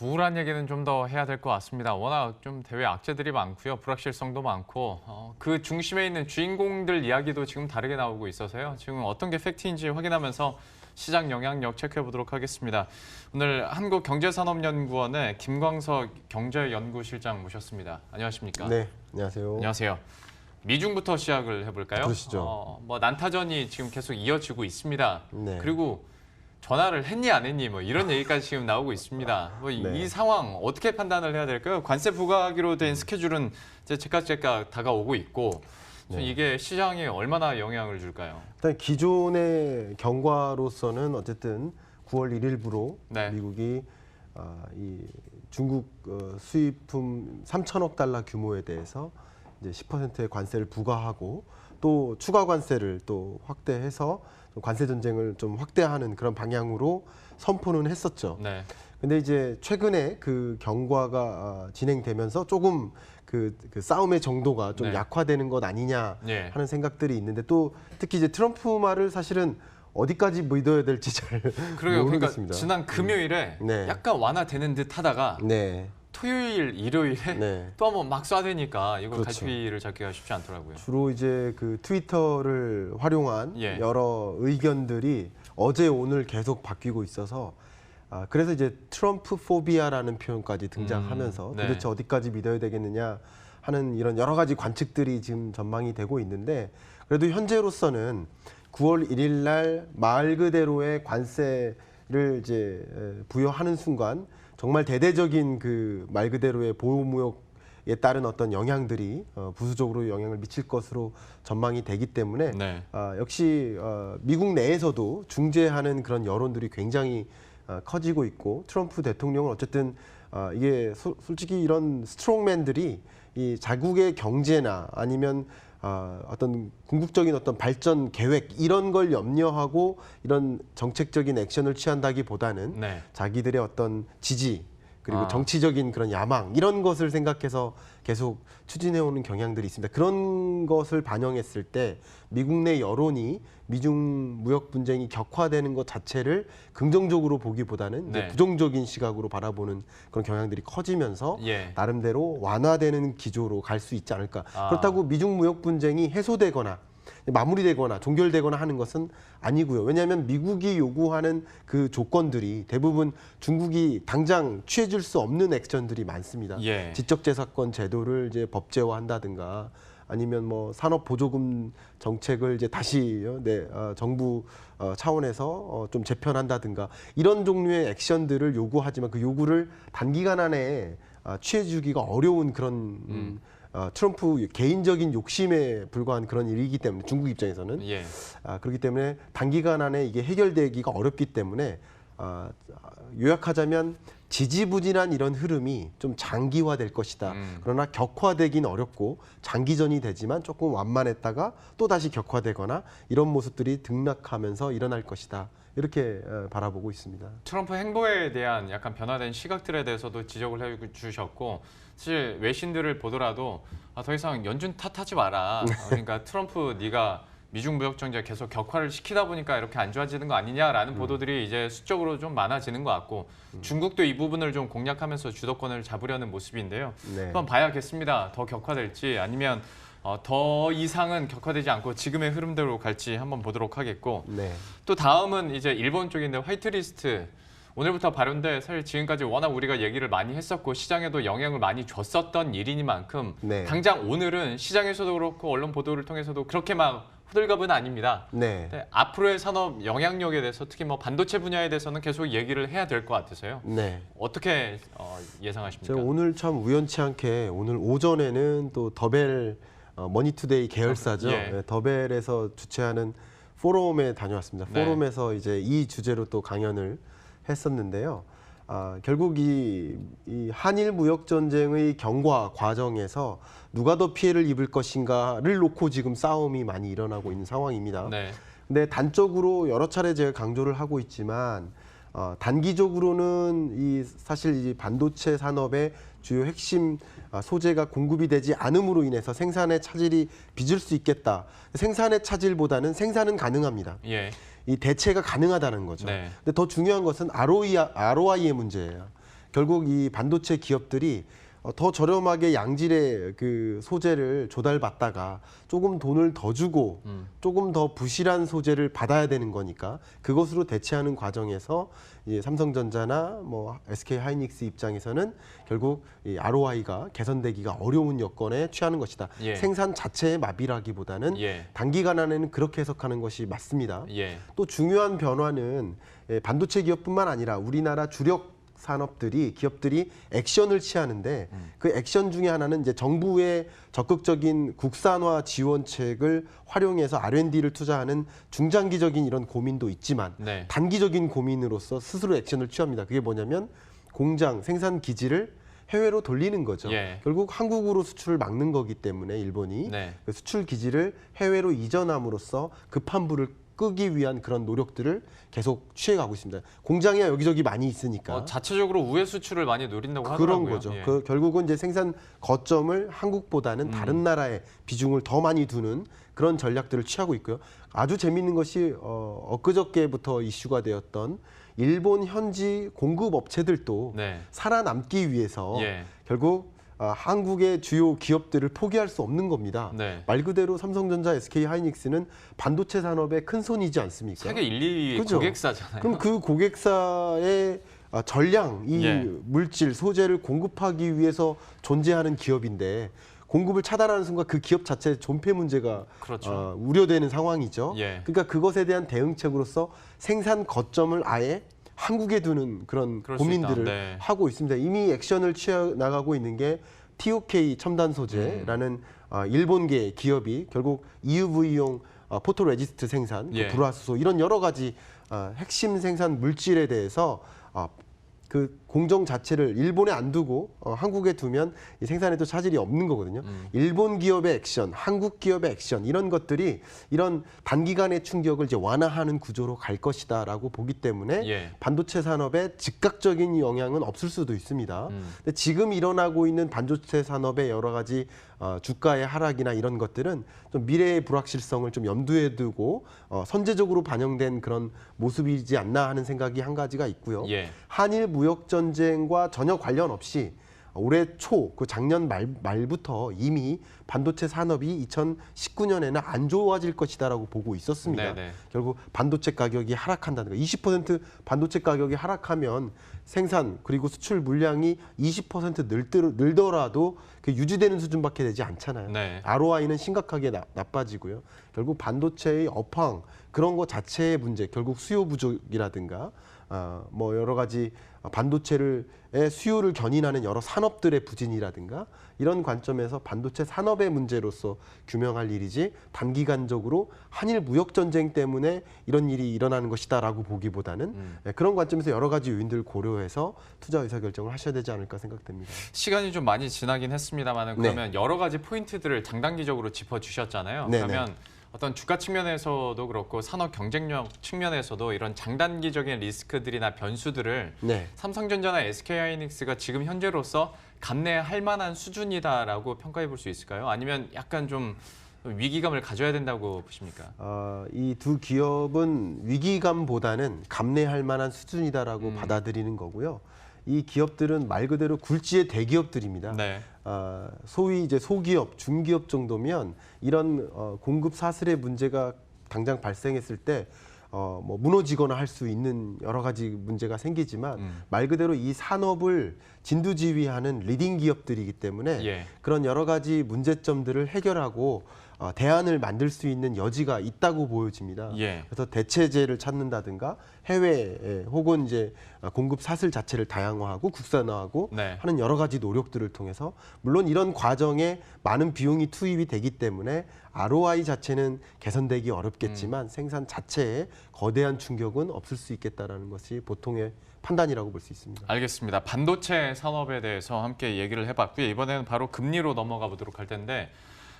우울한 얘기는 좀 더 해야 될 것 같습니다. 워낙 좀 대외 악재들이 많고요. 불확실성도 많고 그 중심에 있는 주인공들 이야기도 지금 다르게 나오고 있어서요. 지금 어떤 게 팩트인지 확인하면서 시장 영향력 체크해 보도록 하겠습니다. 오늘 한국경제산업연구원의 김광석 경제연구실장 모셨습니다. 안녕하십니까? 네, 안녕하세요. 안녕하세요. 미중부터 시작을 해볼까요? 그러시죠. 난타전이 지금 계속 이어지고 있습니다. 네. 그리고 전화를 했니 안 했니 뭐 이런 얘기까지 지금 나오고 있습니다. 네. 이 상황 어떻게 판단을 해야 될까요? 관세 부과하기로 된 스케줄은 이제 제깍제깍 다가오고 있고 네. 이게 시장에 얼마나 영향을 줄까요? 일단 기존의 경과로서는 어쨌든 9월 1일부로 네. 미국이 이 중국 수입품 3천억 달러 규모에 대해서 이제 10%의 관세를 부과하고 또 추가 관세를 또 확대해서 관세 전쟁을 좀 확대하는 그런 방향으로 선포는 했었죠. 네. 근데 이제 최근에 그 경과가 진행되면서 조금 그 싸움의 정도가 좀 네. 약화되는 것 아니냐 예. 하는 생각들이 있는데 또 특히 이제 트럼프 말을 사실은 어디까지 믿어야 될지 잘 그러게요. 모르겠습니다. 그러니까 지난 금요일에 네. 약간 완화되는 듯 하다가 네, 토요일, 일요일에 네. 또 한번 막 쏴대니까 이거 그렇죠. 갈피를 잡기가 쉽지 않더라고요. 주로 이제 그 트위터를 활용한 예. 여러 의견들이 어제 오늘 계속 바뀌고 있어서 그래서 이제 트럼프 포비아라는 표현까지 등장하면서 네. 도대체 어디까지 믿어야 되겠느냐 하는 이런 여러 가지 관측들이 지금 전망이 되고 있는데 그래도 현재로서는 9월 1일 날 말 그대로의 관세를 이제 부여하는 순간 정말 대대적인 그 말 그대로의 보호무역에 따른 어떤 영향들이 부수적으로 영향을 미칠 것으로 전망이 되기 때문에 네. 역시 미국 내에서도 중재하는 그런 여론들이 굉장히 커지고 있고 트럼프 대통령은 어쨌든 이게 솔직히 이런 스트롱맨들이 이 자국의 경제나 아니면 어떤 궁극적인 어떤 발전 계획 이런 걸 염려하고 이런 정책적인 액션을 취한다기보다는 네. 자기들의 어떤 지지 그리고 정치적인 그런 야망 이런 것을 생각해서 계속 추진해오는 경향들이 있습니다. 그런 것을 반영했을 때 미국 내 여론이 미중 무역 분쟁이 격화되는 것 자체를 긍정적으로 보기보다는 이제 네. 부정적인 시각으로 바라보는 그런 경향들이 커지면서 예. 나름대로 완화되는 기조로 갈 수 있지 않을까. 그렇다고 미중 무역 분쟁이 해소되거나 마무리되거나 종결되거나 하는 것은 아니고요. 왜냐하면 미국이 요구하는 그 조건들이 대부분 중국이 당장 취해줄 수 없는 액션들이 많습니다. 예. 지적재산권 제도를 이제 법제화한다든가 아니면 뭐 산업보조금 정책을 이제 다시 정부 차원에서 좀 재편한다든가 이런 종류의 액션들을 요구하지만 그 요구를 단기간 안에 취해주기가 어려운 그런 트럼프 개인적인 욕심에 불과한 그런 일이기 때문에 중국 입장에서는 예. 그렇기 때문에 단기간 안에 이게 해결되기가 어렵기 때문에 요약하자면 지지부진한 이런 흐름이 좀 장기화될 것이다. 그러나 격화되긴 어렵고 장기전이 되지만 조금 완만했다가 또 다시 격화되거나 이런 모습들이 등락하면서 일어날 것이다. 이렇게 바라보고 있습니다. 트럼프 행보에 대한 약간 변화된 시각들에 대해서도 지적을 해주셨고 사실 외신들을 보더라도 더 이상 연준 탓하지 마라. 그러니까 트럼프 네가 미중 무역 정책 계속 격화를 시키다 보니까 이렇게 안 좋아지는 거 아니냐라는 보도들이 이제 수적으로 좀 많아지는 것 같고 중국도 이 부분을 좀 공략하면서 주도권을 잡으려는 모습인데요. 네. 한번 봐야겠습니다. 더 격화될지 아니면 더 이상은 격화되지 않고 지금의 흐름대로 갈지 한번 보도록 하겠고 네. 또 다음은 이제 일본 쪽인데 화이트리스트 오늘부터 발효인데 사실 지금까지 워낙 우리가 얘기를 많이 했었고 시장에도 영향을 많이 줬었던 일이니만큼 네. 당장 오늘은 시장에서도 그렇고 언론 보도를 통해서도 그렇게 막 호들갑은 아닙니다. 네. 근데 앞으로의 산업 영향력에 대해서 특히 뭐 반도체 분야에 대해서는 계속 얘기를 해야 될 것 같아서요. 네. 어떻게 예상하십니까? 제가 오늘 참 우연치 않게 오늘 오전에는 또 더벨 머니투데이 계열사죠. 예. 네, 더벨에서 주최하는 포럼에 다녀왔습니다. 네. 포럼에서 이제 이 주제로 또 강연을 했었는데요. 결국 이 한일 무역 전쟁의 경과 과정에서 누가 더 피해를 입을 것인가를 놓고 지금 싸움이 많이 일어나고 있는 상황입니다. 네. 근데 단적으로 여러 차례 제가 강조를 하고 있지만 단기적으로는 사실 이 반도체 산업의 주요 핵심 소재가 공급이 되지 않음으로 인해서 생산의 차질이 빚을 수 있겠다. 생산의 차질보다는 생산은 가능합니다. 예. 이 대체가 가능하다는 거죠. 네. 근데 더 중요한 것은 ROI의 문제예요. 결국 이 반도체 기업들이 더 저렴하게 양질의 그 소재를 조달받다가 조금 돈을 더 주고 조금 더 부실한 소재를 받아야 되는 거니까 그것으로 대체하는 과정에서 이 삼성전자나 뭐 SK 하이닉스 입장에서는 결국 이 ROI가 개선되기가 어려운 여건에 취하는 것이다. 예. 생산 자체의 마비라기보다는 예. 단기간 안에는 그렇게 해석하는 것이 맞습니다. 예. 또 중요한 변화는 반도체 기업뿐만 아니라 우리나라 주력 산업들이 기업들이 액션을 취하는데 그 액션 중에 하나는 이제 정부의 적극적인 국산화 지원책을 활용해서 R&D를 투자하는 중장기적인 이런 고민도 있지만 네. 단기적인 고민으로서 스스로 액션을 취합니다. 그게 뭐냐면 공장 생산 기지를 해외로 돌리는 거죠. 예. 결국 한국으로 수출을 막는 거기 때문에 일본이 네. 그 수출 기지를 해외로 이전함으로써 급한 불을 끄기 위한 그런 노력들을 계속 취해가고 있습니다. 공장이 여기저기 많이 있으니까 자체적으로 우회 수출을 많이 노린다고 그런 하더라고요. 거죠. 예. 결국은 이제 생산 거점을 한국보다는 다른 나라에 비중을 더 많이 두는 그런 전략들을 취하고 있고요. 아주 재미있는 것이 엊그저께부터 이슈가 되었던 일본 현지 공급 업체들도 네. 살아남기 위해서 예. 결국 한국의 주요 기업들을 포기할 수 없는 겁니다. 네. 말 그대로 삼성전자, SK 하이닉스는 반도체 산업의 큰 손이지 않습니까? 세계 1, 2위 그죠? 고객사잖아요. 그럼 그 고객사의 전량, 이 예. 물질, 소재를 공급하기 위해서 존재하는 기업인데 공급을 차단하는 순간 그 기업 자체의 존폐 문제가 그렇죠. 우려되는 상황이죠. 예. 그러니까 그것에 대한 대응책으로서 생산 거점을 아예 한국에 두는 그런 그럴 수 고민들을 있다. 네. 하고 있습니다. 이미 액션을 취해 나가고 있는 게 TOK 첨단 소재라는 일본계 기업이 결국 EUV용 포토레지스트 생산, 예. 그 불화수소 이런 여러 가지 핵심 생산 물질에 대해서 그 공정 자체를 일본에 안 두고 한국에 두면 이 생산에도 차질이 없는 거거든요. 일본 기업의 액션, 한국 기업의 액션 이런 것들이 이런 단기간의 충격을 이제 완화하는 구조로 갈 것이다라고 보기 때문에 예. 반도체 산업에 즉각적인 영향은 없을 수도 있습니다. 근데 지금 일어나고 있는 반도체 산업의 여러 가지 주가의 하락이나 이런 것들은 좀 미래의 불확실성을 좀 염두에 두고 선제적으로 반영된 그런 모습이지 않나 하는 생각이 한 가지가 있고요. 예. 한일 무역 전쟁과 전혀 관련 없이 올해 초, 그 작년 말부터 이미 반도체 산업이 2019년에는 안 좋아질 것이다라고 보고 있었습니다. 네네. 결국 반도체 가격이 하락한다는 거. 20% 반도체 가격이 하락하면 생산 그리고 수출 물량이 20% 늘더라도 그 유지되는 수준밖에 되지 않잖아요. 네. ROI는 심각하게 나빠지고요. 결국 반도체의 업황 그런 것 자체의 문제, 결국 수요 부족이라든가 뭐 여러 가지 반도체의 수요를 견인하는 여러 산업들의 부진이라든가 이런 관점에서 반도체 산업의 문제로서 규명할 일이지 단기간적으로 한일 무역 전쟁 때문에 이런 일이 일어나는 것이다라고 보기보다는 그런 관점에서 여러 가지 요인들을 고려해서 투자 의사 결정을 하셔야 되지 않을까 생각됩니다. 시간이 좀 많이 지나긴 했습니다만 그러면 여러 가지 포인트들을 장단기적으로 짚어주셨잖아요. 네네. 그러면 어떤 주가 측면에서도 그렇고 산업 경쟁력 측면에서도 이런 장단기적인 리스크들이나 변수들을 네. 삼성전자나 SK하이닉스가 지금 현재로서 감내할 만한 수준이다라고 평가해 볼 수 있을까요? 아니면 약간 좀 위기감을 가져야 된다고 보십니까? 이 두 기업은 위기감보다는 감내할 만한 수준이다라고 받아들이는 거고요. 이 기업들은 말 그대로 굴지의 대기업들입니다. 네. 소위 이제 소기업, 중기업 정도면 이런 공급 사슬의 문제가 당장 발생했을 때 뭐 무너지거나 할 수 있는 여러 가지 문제가 생기지만 말 그대로 이 산업을 진두지휘하는 리딩 기업들이기 때문에 예. 그런 여러 가지 문제점들을 해결하고 대안을 만들 수 있는 여지가 있다고 보여집니다. 예. 그래서 대체제를 찾는다든가 해외 혹은 이제 공급 사슬 자체를 다양화하고 국산화하고 네. 하는 여러 가지 노력들을 통해서 물론 이런 과정에 많은 비용이 투입이 되기 때문에 ROI 자체는 개선되기 어렵겠지만 생산 자체에 거대한 충격은 없을 수 있겠다라는 것이 보통의 판단이라고 볼 수 있습니다. 알겠습니다. 반도체 산업에 대해서 함께 얘기를 해봤고요. 이번에는 바로 금리로 넘어가 보도록 할 텐데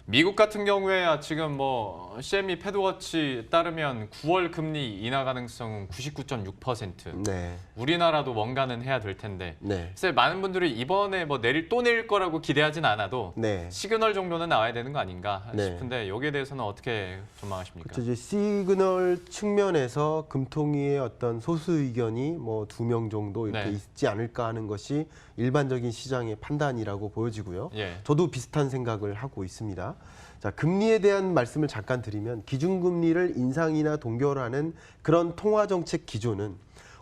미국 같은 경우에 지금 뭐 CME 패드워치 따르면 9월 금리 인하 가능성은 99.6%. 네. 우리나라도 뭔가는 해야 될 텐데. 네. 글쎄 많은 분들이 이번에 뭐 내릴 거라고 기대하진 않아도 네. 시그널 정도는 나와야 되는 거 아닌가 네. 싶은데 여기에 대해서는 어떻게 전망하십니까? 그렇죠. 이제 시그널 측면에서 금통위의 어떤 소수 의견이 뭐 2명 정도 이렇게 네. 있지 않을까 하는 것이 일반적인 시장의 판단이라고 보여지고요. 예. 저도 비슷한 생각을 하고 있습니다. 자, 금리에 대한 말씀을 잠깐 드리면 기준금리를 인상이나 동결하는 그런 통화정책 기조는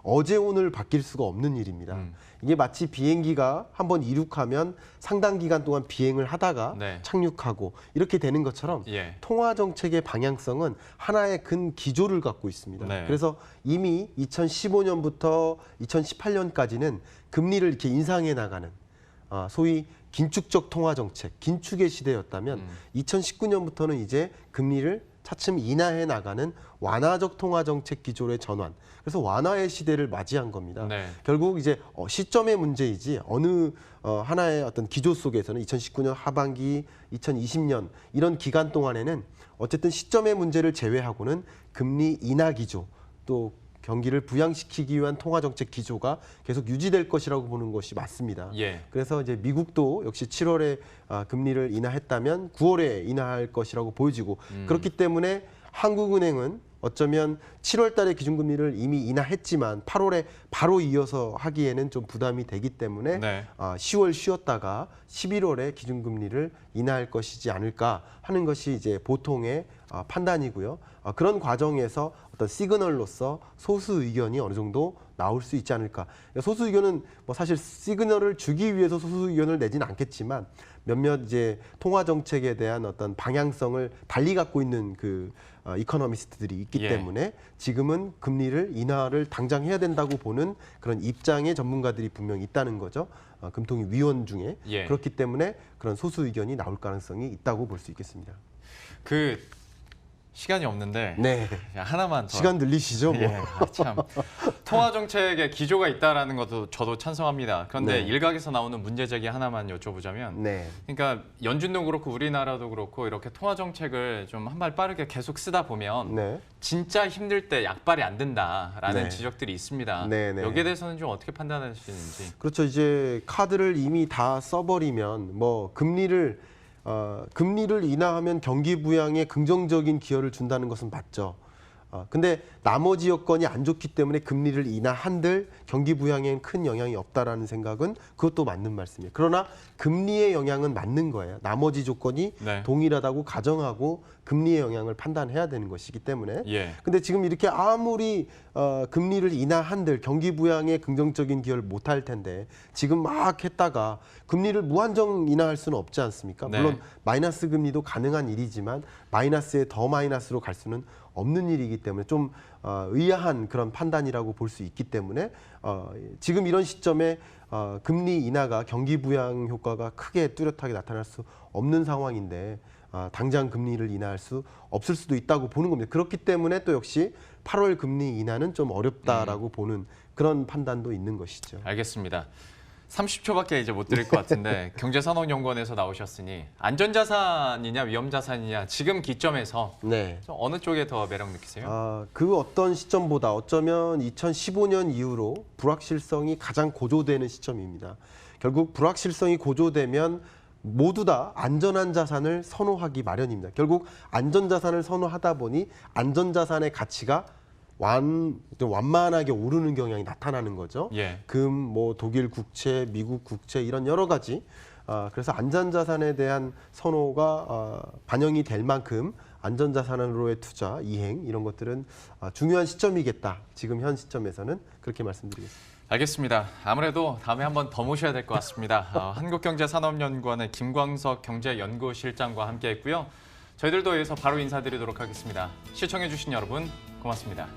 어제 오늘 바뀔 수가 없는 일입니다. 이게 마치 비행기가 한번 이륙하면 상당 기간 동안 비행을 하다가 네. 착륙하고 이렇게 되는 것처럼 예. 통화정책의 방향성은 하나의 큰 기조를 갖고 있습니다. 네. 그래서 이미 2015년부터 2018년까지는 금리를 이렇게 인상해 나가는 소위 긴축적 통화정책, 긴축의 시대였다면 2019년부터는 이제 금리를 차츰 인하해 나가는 완화적 통화정책 기조의 전환. 그래서 완화의 시대를 맞이한 겁니다. 네. 결국 이제 시점의 문제이지 어느 하나의 어떤 기조 속에서는 2019년 하반기, 2020년 이런 기간 동안에는 어쨌든 시점의 문제를 제외하고는 금리 인하 기조 또 경기를 부양시키기 위한 통화정책 기조가 계속 유지될 것이라고 보는 것이 맞습니다. 예. 그래서 이제 미국도 역시 7월에 금리를 인하했다면 9월에 인하할 것이라고 보여지고 그렇기 때문에 한국은행은 어쩌면 7월 달에 기준금리를 이미 인하했지만 8월에 바로 이어서 하기에는 좀 부담이 되기 때문에 네. 10월 쉬었다가 11월에 기준금리를 인하할 것이지 않을까 하는 것이 이제 보통의 판단이고요. 그런 과정에서 어떤 시그널로서 소수 의견이 어느 정도 나올 수 있지 않을까. 소수 의견은 뭐 사실 시그널을 주기 위해서 소수 의견을 내지는 않겠지만 몇몇 이제 통화 정책에 대한 어떤 방향성을 달리 갖고 있는 그 이코노미스트들이 있기 예. 때문에 지금은 금리를 인하를 당장 해야 된다고 보는 그런 입장의 전문가들이 분명히 있다는 거죠. 금통위 위원 중에 예. 그렇기 때문에 그런 소수 의견이 나올 가능성이 있다고 볼 수 있겠습니다. 그 시간이 없는데 네. 하나만 더. 시간 늘리시죠, 뭐. 예, 참 통화 정책의 기조가 있다라는 것도 저도 찬성합니다. 그런데 네. 일각에서 나오는 문제 제기 하나만 여쭤보자면, 네. 그러니까 연준도 그렇고 우리나라도 그렇고 이렇게 통화 정책을 좀 한 발 빠르게 계속 쓰다 보면 네. 진짜 힘들 때 약발이 안 된다라는 네. 지적들이 있습니다. 네, 네. 여기에 대해서는 좀 어떻게 판단하시는지. 그렇죠. 이제 카드를 이미 다 써버리면 뭐 금리를 인하하면 경기 부양에 긍정적인 기여를 준다는 것은 맞죠. 근데 나머지 여건이 안 좋기 때문에 금리를 인하한들 경기 부양에는 큰 영향이 없다라는 생각은 그것도 맞는 말씀이에요. 그러나 금리의 영향은 맞는 거예요. 나머지 조건이 네. 동일하다고 가정하고 금리의 영향을 판단해야 되는 것이기 때문에. 예. 근데 지금 이렇게 아무리 금리를 인하한들 경기 부양에 긍정적인 기여를 못할 텐데 지금 막 했다가 금리를 무한정 인하할 수는 없지 않습니까? 네. 물론 마이너스 금리도 가능한 일이지만 마이너스에 더 마이너스로 갈 수는 없는 일이기 때문에 좀 의아한 그런 판단이라고 볼 수 있기 때문에 지금 이런 시점에 금리 인하가 경기 부양 효과가 크게 뚜렷하게 나타날 수 없는 상황인데 당장 금리를 인하할 수 없을 수도 있다고 보는 겁니다. 그렇기 때문에 또 역시 8월 금리 인하는 좀 어렵다라고 보는 그런 판단도 있는 것이죠. 알겠습니다. 30초밖에 이제 못 드릴 것 같은데 경제산업연구원에서 나오셨으니 안전자산이냐 위험자산이냐 지금 기점에서 네. 좀 어느 쪽에 더 매력 느끼세요? 그 어떤 시점보다 어쩌면 2015년 이후로 불확실성이 가장 고조되는 시점입니다. 결국 불확실성이 고조되면 모두 다 안전한 자산을 선호하기 마련입니다. 결국 안전자산을 선호하다 보니 안전자산의 가치가 완만하게 오르는 경향이 나타나는 거죠. 예. 금, 뭐 독일 국채, 미국 국채 이런 여러 가지. 그래서 안전자산에 대한 선호가 반영이 될 만큼 안전자산으로의 투자, 이행 이런 것들은 중요한 시점이겠다. 지금 현 시점에서는 그렇게 말씀드리겠습니다. 알겠습니다. 아무래도 다음에 한번 더 모셔야 될 것 같습니다. 한국경제산업연구원의 김광석 경제연구실장과 함께했고요. 저희들도 여기서 바로 인사드리도록 하겠습니다. 시청해주신 여러분 고맙습니다.